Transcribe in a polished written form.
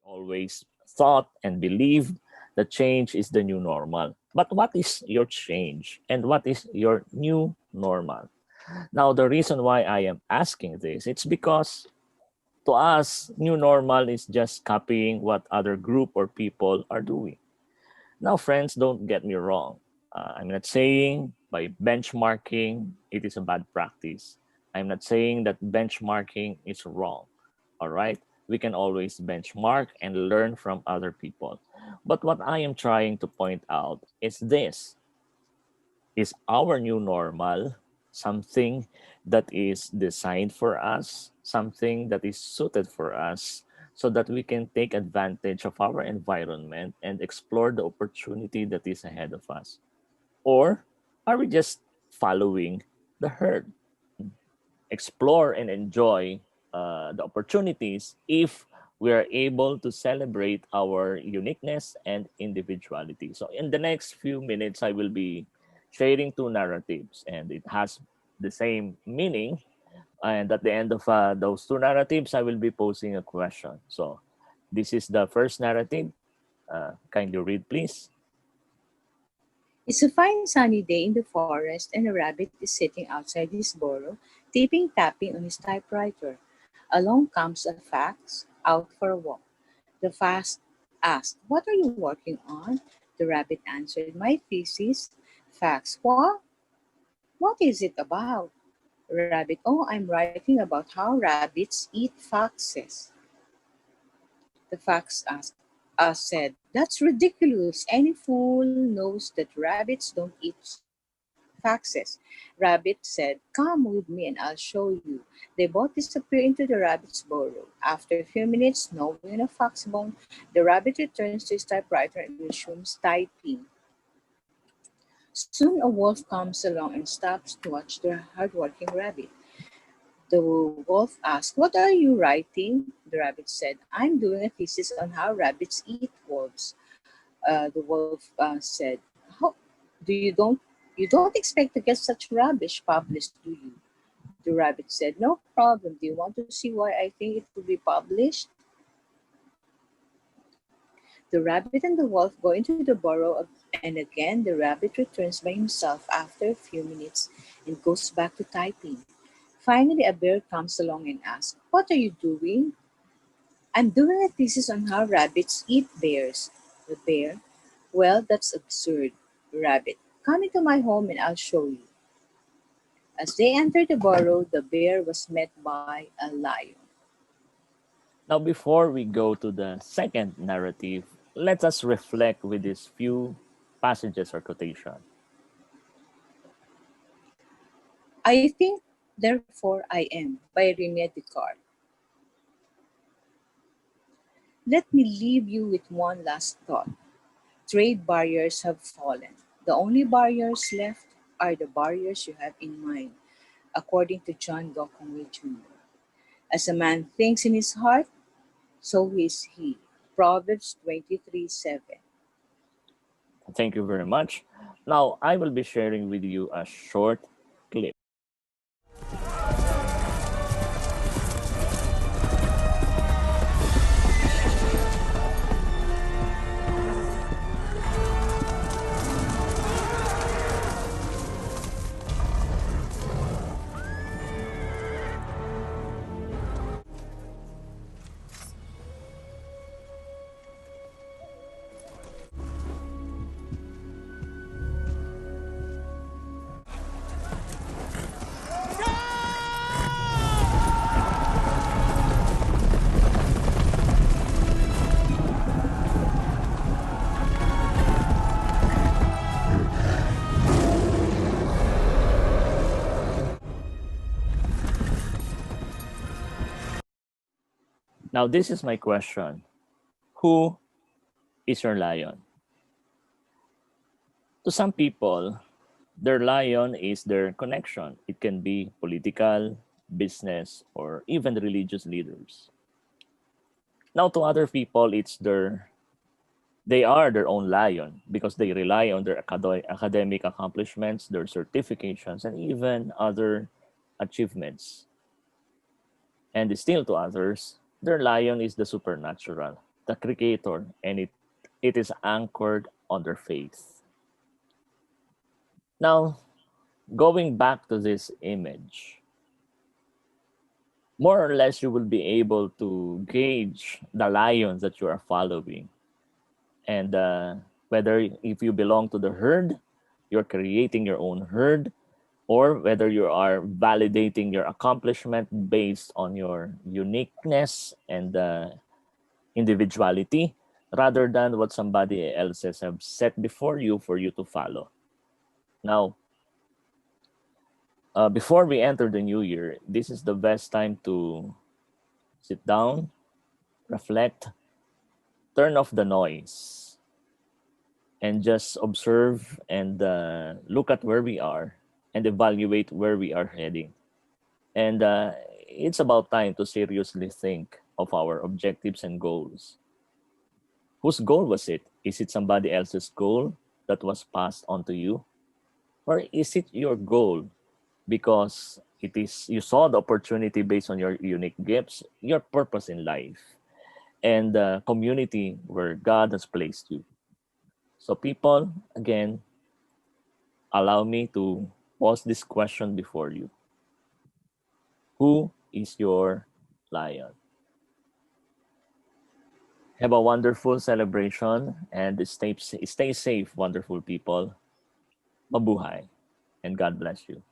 always thought and believed that change is the new normal. But what is your change and what is your new normal? Now, the reason why I am asking this, it's because to us, new normal is just copying what other group or people are doing. Now, friends, don't get me wrong. I'm not saying by benchmarking it is a bad practice. I'm not saying that benchmarking is wrong. All right? We can always benchmark and learn from other people. But what I am trying to point out is this: is our new normal something that is designed for us, something that is suited for us, so that we can take advantage of our environment and explore the opportunity that is ahead of us? Or are we just following the herd? Explore and enjoy the opportunities if we are able to celebrate our uniqueness and individuality. So, in the next few minutes, I will be sharing two narratives, and it has the same meaning. And at the end of those two narratives, I will be posing a question. So, this is the first narrative. Kindly read, please. It's a fine sunny day in the forest, and a rabbit is sitting outside his burrow, tapping on his typewriter. Along comes a fox out for a walk. The fox asked, "What are you working on?" The rabbit answered, "My thesis." Fox, "What? What is it about?" Rabbit, "Oh, I'm writing about how rabbits eat foxes." The fox said, "That's ridiculous. Any fool knows that rabbits don't eat foxes." Rabbit said, "Come with me and I'll show you." They both disappear into the rabbit's burrow. After a few minutes, gnawing a fox bone, the rabbit returns to his typewriter and resumes typing. Soon a wolf comes along and stops to watch the hardworking rabbit. The wolf asked, "What are you writing?" The rabbit said, "I'm doing a thesis on how rabbits eat wolves." The wolf said, "How do you don't expect to get such rubbish published, do you?" The rabbit said, "No problem. Do you want to see why I think it will be published?" The rabbit and the wolf go into the burrow, and again the rabbit returns by himself after a few minutes and goes back to typing. Finally, a bear comes along and asks, "What are you doing?" "I'm doing a thesis on how rabbits eat bears." The bear, "Well, that's absurd." Rabbit, "Come into my home and I'll show you." As they entered the burrow, the bear was met by a lion. Now, before we go to the second narrative, let us reflect with these few passages or quotation. "I think, therefore I am," by Rene Descartes. Let me leave you with one last thought. Trade barriers have fallen. The only barriers left are the barriers you have in mind, according to John Gokongwei Jr. As a man thinks in his heart, so is he. Proverbs 23:7. Thank you very much. Now, I will be sharing with you a short clip. Now, this is my question. Who is your lion? To some people, their lion is their connection. It can be political, business, or even religious leaders. Now, to other people, they are their own lion because they rely on their academic accomplishments, their certifications, and even other achievements. And still to others, their lion is the supernatural. the Creator, and it is anchored on their faith. Now, going back to this image, more or less you will be able to gauge the lions that you are following. And whether if you belong to the herd, you're creating your own herd, or whether you are validating your accomplishment based on your uniqueness and individuality rather than what somebody else has have set before you for you to follow. Now, before we enter the new year, this is the best time to sit down, reflect, turn off the noise, and just observe and look at where we are and evaluate where we are heading. And it's about time to seriously think of our objectives and goals. Whose goal was it? Is it somebody else's goal that was passed on to you? Or is it your goal because it is you saw the opportunity based on your unique gifts, your purpose in life, and the community where God has placed you? So people, again, allow me to pose this question before you. Who is your lion? Have a wonderful celebration and stay safe, wonderful people. Mabuhay and God bless you.